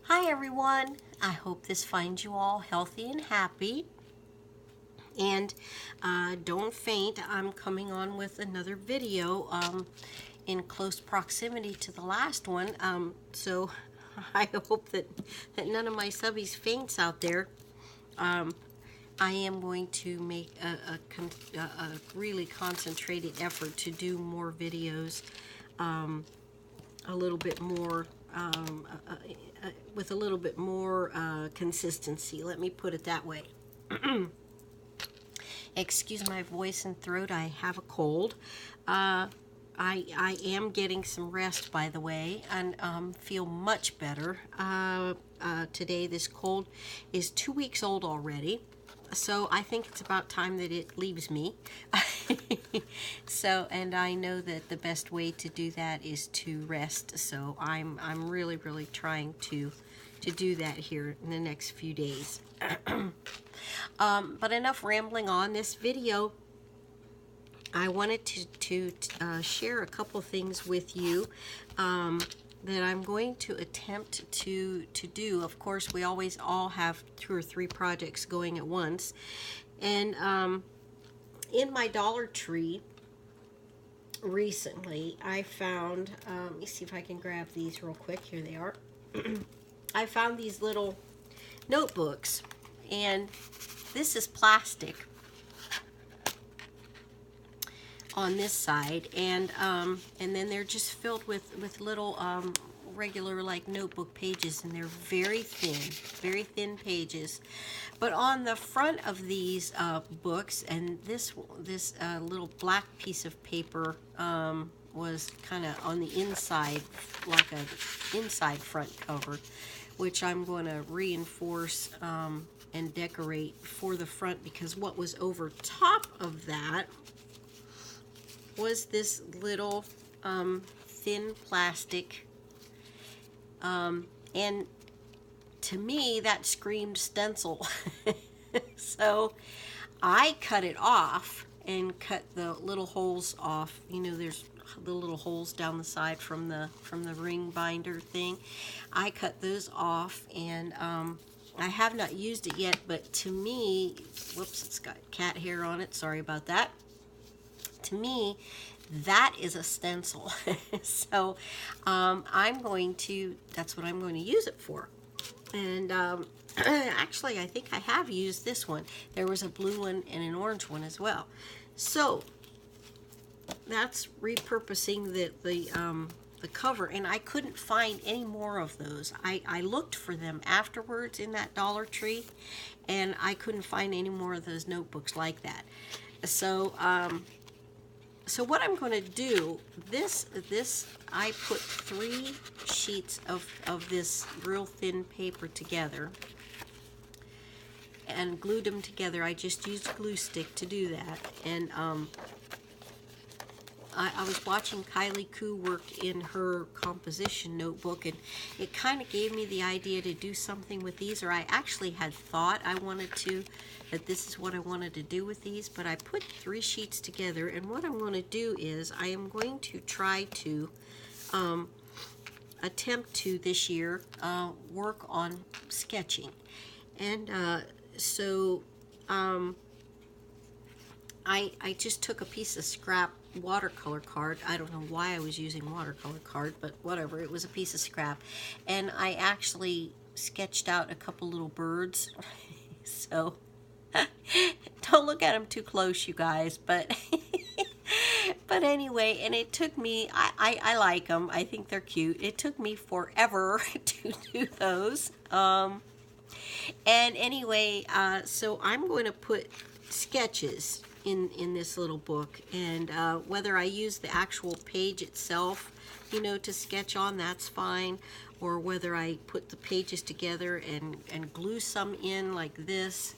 Hi everyone, I hope this finds you all healthy and happy. And don't faint, I'm coming on with another video in close proximity to the last one. So I hope that none of my subbies faints out there. I am going to make a really concentrated effort to do more videos, a little bit more with a little bit more consistency. Let me put it that way. Excuse my voice and throat. I have a cold. I am getting some rest, by the way, and feel much better. Today, this cold is 2 weeks old already. So I think it's about time that it leaves me. So, and I know that the best way to do that is to rest. So I'm really trying to do that here in the next few days. But enough rambling on. This video, I wanted to share a couple things with you that I'm going to attempt to do. Of course, we always all have 2 or 3 projects going at once. And in my Dollar Tree recently, I found, let me see if I can grab these real quick. Here they are. I found these little notebooks, and this is plastic on this side, and then they're just filled with little regular like notebook pages, and they're very thin pages. But on the front of these books, and this little black piece of paper was kind of on the inside, like a inside front cover, which I'm going to reinforce and decorate for the front, because what was over top of that was this little thin plastic, and to me that screamed stencil. So I cut it off and cut the little holes off. You know, there's the little holes down the side from the ring binder thing. I cut those off, and I have not used it yet, but to me, whoops, it's got cat hair on it, sorry about that. To me, that is a stencil. So I'm going to, that's what I'm going to use it for. And actually, I think I have used this one. There was a blue one and an orange one as well. So that's repurposing the cover, and I couldn't find any more of those. I looked for them afterwards in that Dollar Tree, and I couldn't find any more of those notebooks like that. So so what I'm going to do, this I put 3 sheets of this real thin paper together and glued them together. I just used a glue stick to do that. And I was watching Kylie Coo work in her composition notebook, and it kind of gave me the idea to do something with these, or I actually had thought I wanted to, that this is what I wanted to do with these, but I put 3 sheets together, and what I'm going to do is I am going to try to attempt to this year work on sketching. And so I just took a piece of scrap watercolor card. I don't know why I was using watercolor card, but whatever, it was a piece of scrap, and I actually sketched out a couple little birds. So don't look at them too close, you guys, but but anyway, and it took me, I like them, I think they're cute. It took me forever to do those, and anyway, so I'm going to put sketches in this little book, and whether I use the actual page itself, you know, to sketch on, that's fine, or whether I put the pages together and glue some in like this,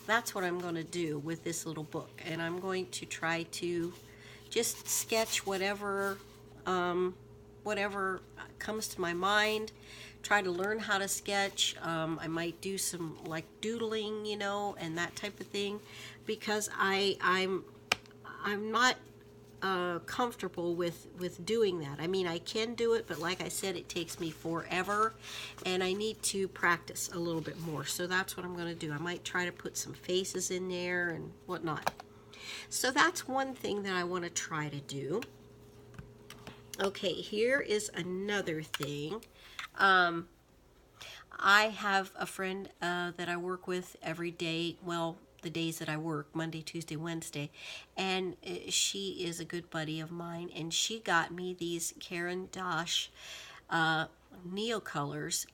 that's what I'm going to do with this little book. And I'm going to try to just sketch whatever whatever comes to my mind, try to learn how to sketch. I might do some like doodling, you know, and that type of thing, because I'm not comfortable with doing that. I mean, I can do it, but like I said, it takes me forever, and I need to practice a little bit more. So that's what I'm going to do. I might try to put some faces in there and whatnot. So that's one thing that I want to try to do. Okay, here is another thing. I have a friend that I work with every day, well, the days that I work, Monday, Tuesday, Wednesday, and she is a good buddy of mine, and she got me these Karen Dosh Neocolors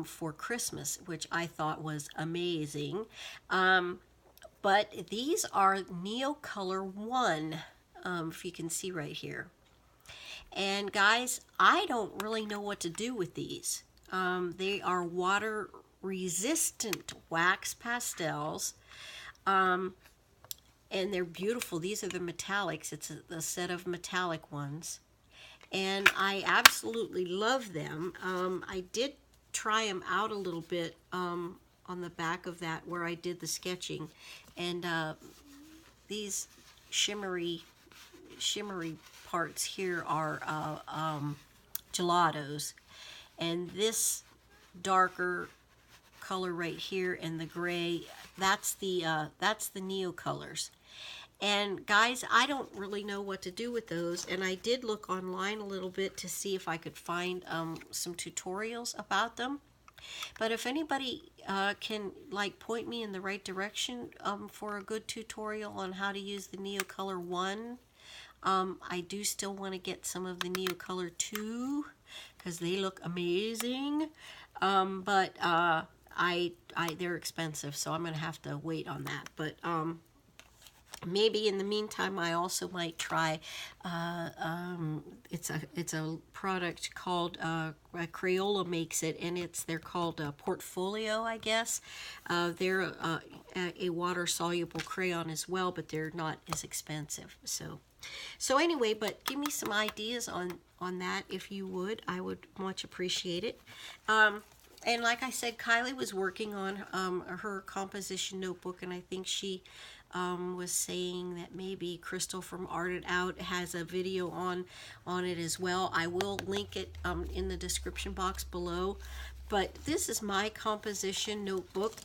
for Christmas, which I thought was amazing. But these are Neocolor 1, if you can see right here. And guys, I don't really know what to do with these. They are water resistant wax pastels, and they're beautiful. These are the metallics. It's a set of metallic ones, and I absolutely love them. I did try them out a little bit on the back of that where I did the sketching, and these shimmery parts here are gelatos, and this darker color right here and the gray, that's the Neocolors. And guys, I don't really know what to do with those, and I did look online a little bit to see if I could find some tutorials about them. But if anybody can like point me in the right direction for a good tutorial on how to use the Neocolor 1, I do still want to get some of the Neocolor 2 because they look amazing. But they're expensive, so I'm going to have to wait on that. But maybe in the meantime, I also might try. It's a product called Crayola makes it, and they're called Portfolio, I guess. They're a water soluble crayon as well, but they're not as expensive. So anyway, but give me some ideas on that if you would. I would much appreciate it. And like I said, Kylie was working on her composition notebook, and I think she was saying that maybe Crystal from Art It Out has a video on it as well. I will link it in the description box below. But this is my composition notebook,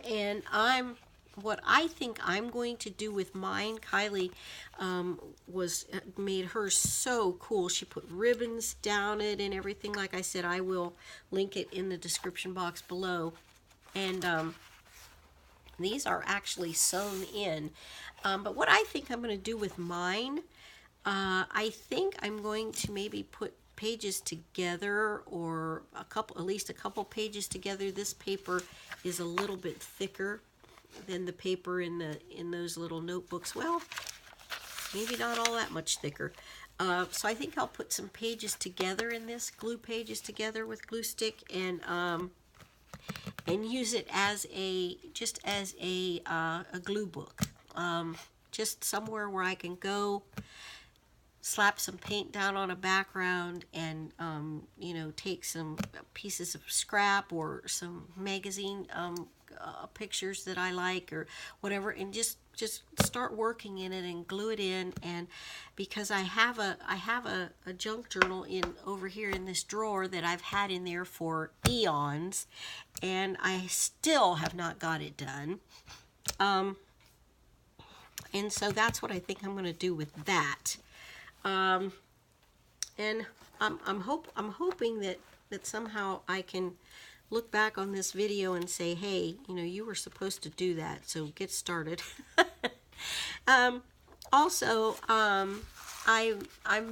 and what I think I'm going to do with mine, Kylie made hers so cool. She put ribbons down it and everything. Like I said, I will link it in the description box below. And these are actually sewn in. But what I think I'm going to do with mine, I think I'm going to maybe put pages together, or at least a couple pages together. This paper is a little bit thicker than the paper in those little notebooks. Well, maybe not all that much thicker. So I think I'll put some pages together in this, glue pages together with glue stick, and use it as a glue book. Just somewhere where I can go, slap some paint down on a background, and take some pieces of scrap or some magazine pictures that I like or whatever, and just start working in it and glue it in. And because I have a junk journal over here in this drawer that I've had in there for eons, and I still have not got it done. And so that's what I think I'm going to do with that. And I'm hoping that somehow I can look back on this video and say, hey, you were supposed to do that, so get started. Also, I'm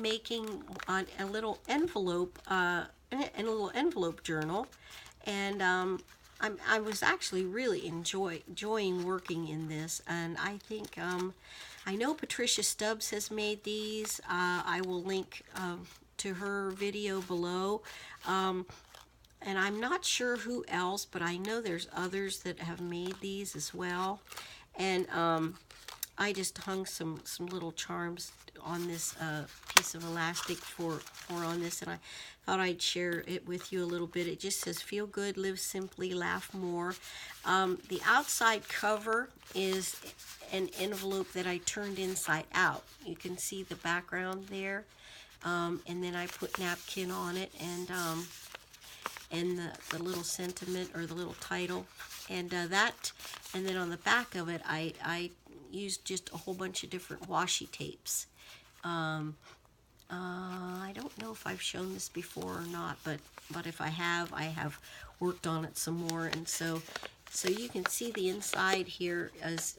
making a little envelope, journal, and I was actually really enjoying working in this, and I think I know Patricia Stubbs has made these. I will link to her video below. And I'm not sure who else, but I know there's others that have made these as well. And I just hung some little charms on this piece of elastic for on this, and I thought I'd share it with you a little bit. It just says, "Feel good, live simply, laugh more." The outside cover is an envelope that I turned inside out. You can see the background there, and then I put napkin on it, and the little sentiment or the little title, and and then on the back of it, I used just a whole bunch of different washi tapes. I don't know if I've shown this before or not, but if I have worked on it some more, and so you can see the inside here is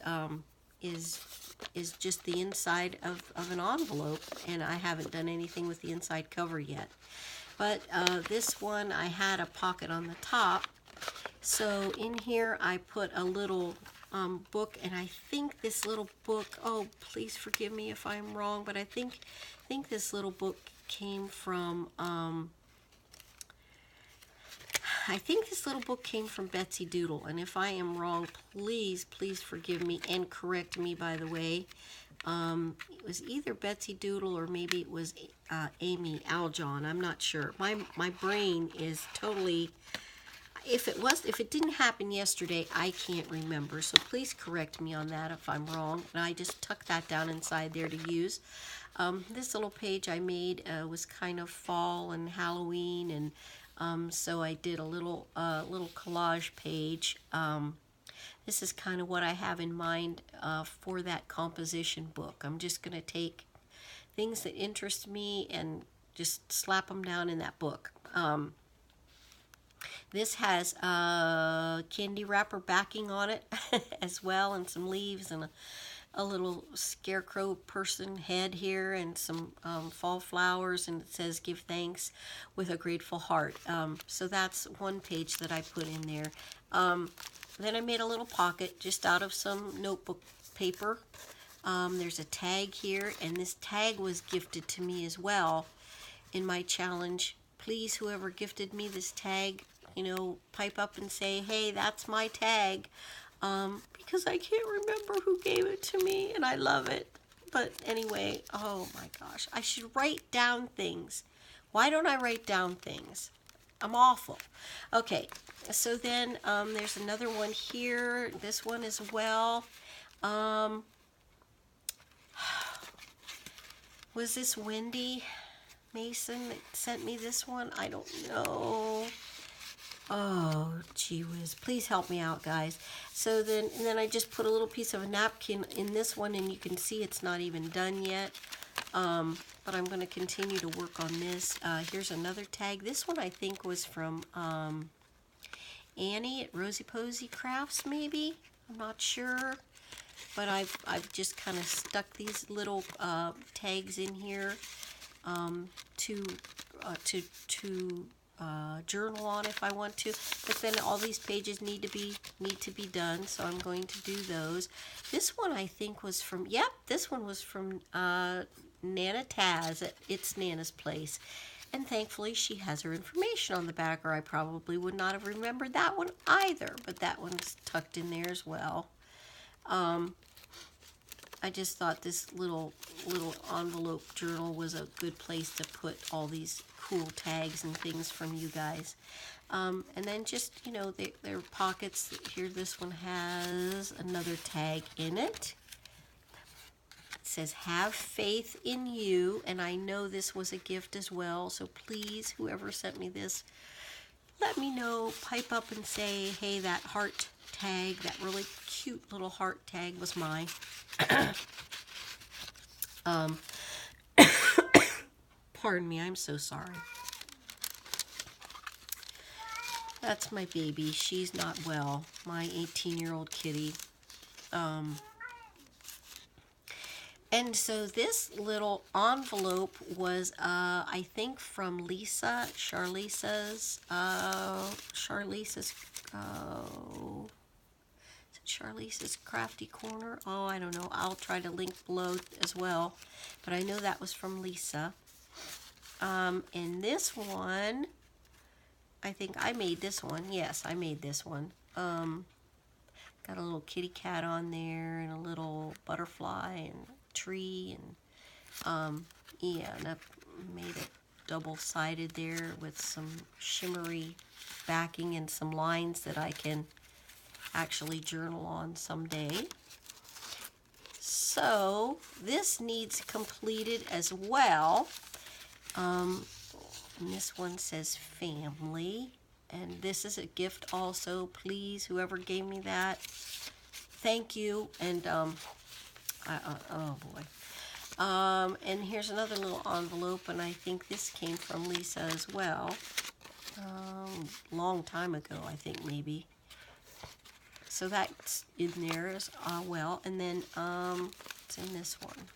just the inside of an envelope, and I haven't done anything with the inside cover yet. But this one, I had a pocket on the top, so in here I put a little book, and I think this little book, oh, please forgive me if I'm wrong, but I think this little book came from Betsy Doodle, and if I am wrong, please forgive me and correct me, by the way. It was either Betsy Doodle or maybe it was Amy Aljon. I'm not sure. My brain is totally. If it didn't happen yesterday, I can't remember. So please correct me on that if I'm wrong. And I just tucked that down inside there to use. This little page I made was kind of fall and Halloween, and so I did a little collage page. This is kind of what I have in mind for that composition book. I'm just going to take things that interest me and just slap them down in that book. This has candy wrapper backing on it as well, and some leaves, and a little scarecrow person head here, and some fall flowers, and it says, "Give thanks with a grateful heart." So that's one page that I put in there. Then I made a little pocket just out of some notebook paper. There's a tag here, and this tag was gifted to me as well in my challenge. Please, whoever gifted me this tag, pipe up and say, "Hey, that's my tag," because I can't remember who gave it to me, and I love it. But anyway, oh my gosh, I should write down things. Why don't I write down things? I'm awful. Okay, so then there's another one here. This one as well. Was this Wendy Mason that sent me this one? I don't know. Oh, gee whiz. Please help me out, guys. So then I just put a little piece of a napkin in this one, and you can see it's not even done yet. But I'm going to continue to work on this. Here's another tag. This one I think was from Annie at Rosy Posy Crafts, maybe. I'm not sure. But I've just kind of stuck these little tags in here to journal on if I want to. But then all these pages need to be done, so I'm going to do those. This one I think was from this one was from Nana Taz at It's Nana's Place, and thankfully she has her information on the back, or I probably would not have remembered that one either. But that one's tucked in there as well. I just thought this little envelope journal was a good place to put all these cool tags and things from you guys. And then just, their pockets. Here, this one has another tag in it. It says, "Have faith in you," and I know this was a gift as well, so please, whoever sent me this, let me know. Pipe up and say, "Hey, that heart tag, that really cute little heart tag was mine." Pardon me, I'm so sorry. That's my baby. She's not well. My 18-year-old kitty. And so this little envelope was, I think, from Lisa, Charlisa's Charlisa's Crafty Corner. Oh, I don't know. I'll try to link below as well. But I know that was from Lisa. And this one, I think I made this one. Yes, I made this one. Got a little kitty cat on there and a little butterfly and tree, and yeah, and I made it double-sided there with some shimmery backing and some lines that I can actually journal on someday. So this needs completed as well. And this one says family, and this is a gift also. Please, whoever gave me that, thank you. And oh boy. And here's another little envelope, and I think this came from Lisa as well. Long time ago, I think, maybe. So that's in there as well. And then it's in this one.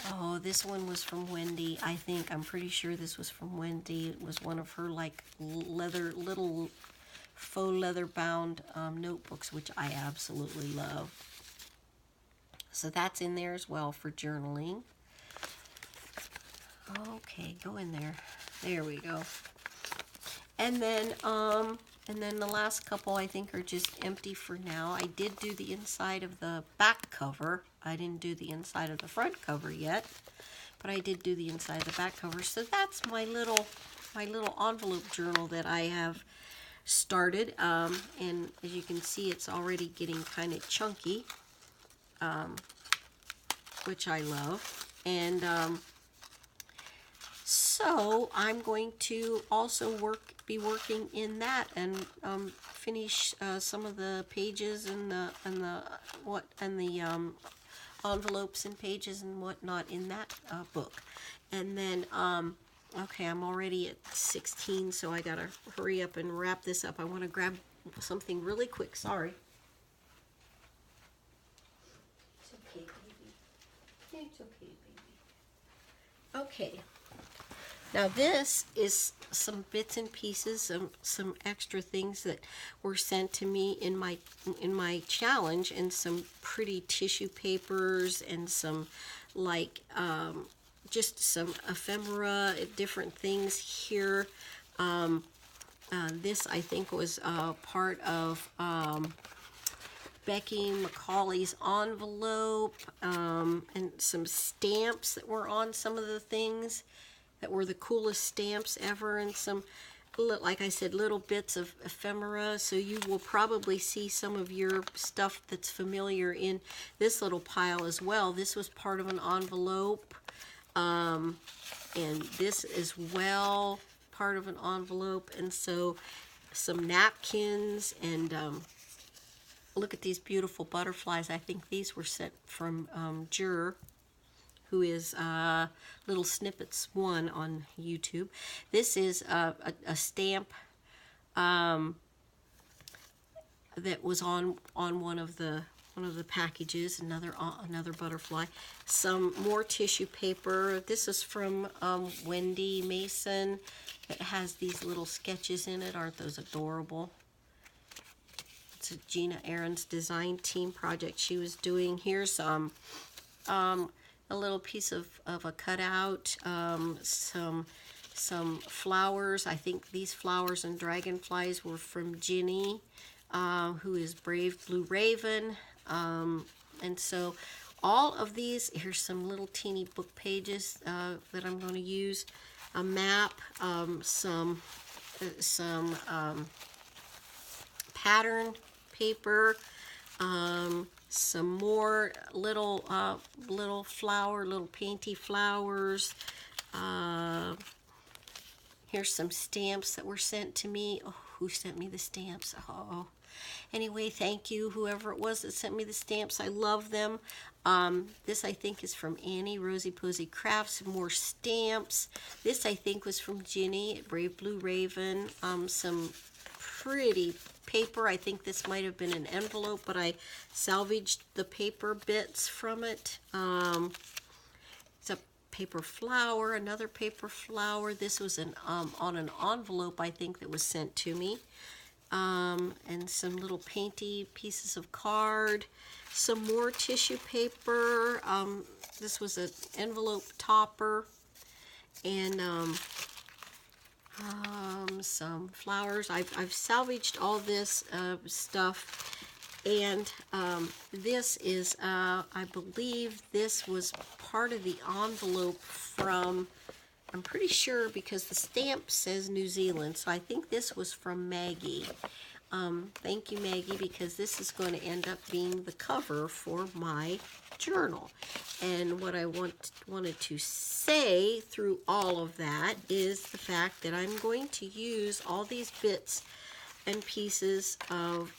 Oh, this one was from Wendy. I'm pretty sure this was from Wendy. It was one of her like little faux leather bound notebooks, which I absolutely love. So that's in there as well for journaling. Okay, go in there. There we go. And then the last couple I think are just empty for now. I did do the inside of the back cover. I didn't do the inside of the front cover yet, but I did do the inside of the back cover. So that's my little envelope journal that I have started. And as you can see, it's already getting kind of chunky, which I love. And so I'm going to also be working in that and finish some of the pages and the envelopes and pages and whatnot in that book. And then okay, I'm already at 16, so I gotta hurry up and wrap this up. I want to grab something really quick. Sorry. It's okay, baby. It's okay, baby. Okay. Now this is some bits and pieces, some extra things that were sent to me in my challenge, and some pretty tissue papers and some like just some ephemera, different things here. This I think was part of Becky McCauley's envelope, and some stamps that were on some of the things that were the coolest stamps ever, and some, like I said, little bits of ephemera. So you will probably see some of your stuff that's familiar in this little pile as well. This was part of an envelope, and this as well, part of an envelope. And so some napkins, and look at these beautiful butterflies. I think these were sent from Jur, who is Little Snippets 1 on YouTube. This is a stamp that was on one of the packages. Another butterfly. Some more tissue paper. This is from Wendy Mason. It has these little sketches in it. Aren't those adorable? It's a Gina Aaron's design team project she was doing. Here's a little piece of a cutout, some flowers. I think these flowers and dragonflies were from Ginny, who is Brave Blue Raven. And so all of these, here's some little teeny book pages that I'm going to use, a map, some pattern paper, some more little painty flowers. Here's some stamps that were sent to me. Oh, who sent me the stamps? Oh, anyway, thank you, whoever it was that sent me the stamps. I love them. This I think is from Annie, Rosy Posy Crafts. More stamps. This I think was from Ginny at Brave Blue Raven. Some pretty paper. I think this might have been an envelope, but I salvaged the paper bits from it. It's a paper flower, another paper flower. This was on an envelope, I think, that was sent to me. And some little painty pieces of card. Some more tissue paper. This was an envelope topper. And some flowers. I've salvaged all this stuff. And this is, I believe this was part of the envelope from, I'm pretty sure because the stamp says New Zealand, so I think this was from Maggie. Thank you, Maggie, because this is going to end up being the cover for my journal. And what I wanted to say through all of that is the fact that I'm going to use all these bits and pieces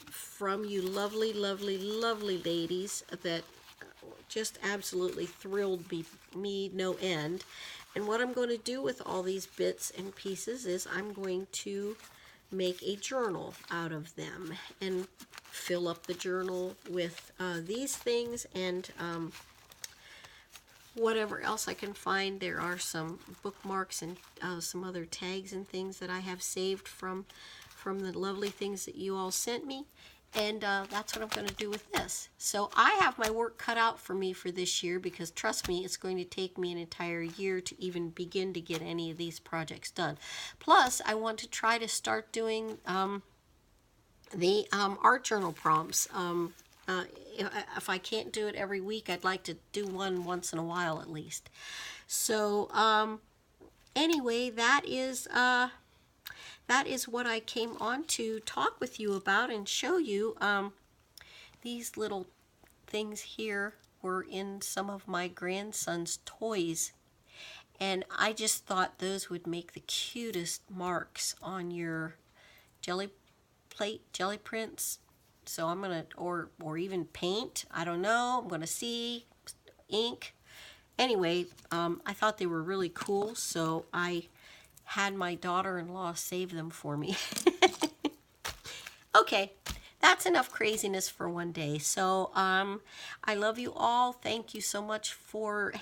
from you lovely, lovely, lovely ladies that just absolutely thrilled me no end. And what I'm going to do with all these bits and pieces is I'm going to make a journal out of them and fill up the journal with these things and whatever else I can find. There are some bookmarks and some other tags and things that I have saved from the lovely things that you all sent me, and that's what I'm going to do with this. So I have my work cut out for me for this year, because trust me, it's going to take me an entire year to even begin to get any of these projects done. Plus, I want to try to start doing the art journal prompts. If I can't do it every week, I'd like to do one once in a while at least. So anyway, that is what I came on to talk with you about and show you. These little things here were in some of my grandson's toys, and I just thought those would make the cutest marks on your jelly plate, jelly prints. So I'm gonna, or even paint, I don't know, I'm gonna see, ink. Anyway, I thought they were really cool, so I had my daughter-in-law save them for me. Okay, that's enough craziness for one day. So I love you all. Thank you so much for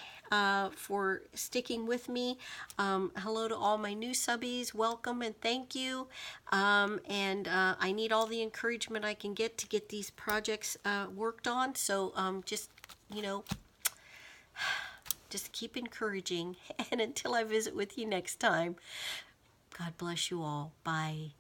sticking with me. Hello to all my new subbies. Welcome and thank you. And I need all the encouragement I can get to get these projects worked on. So just, you know, just keep encouraging. And until I visit with you next time, God bless you all. Bye.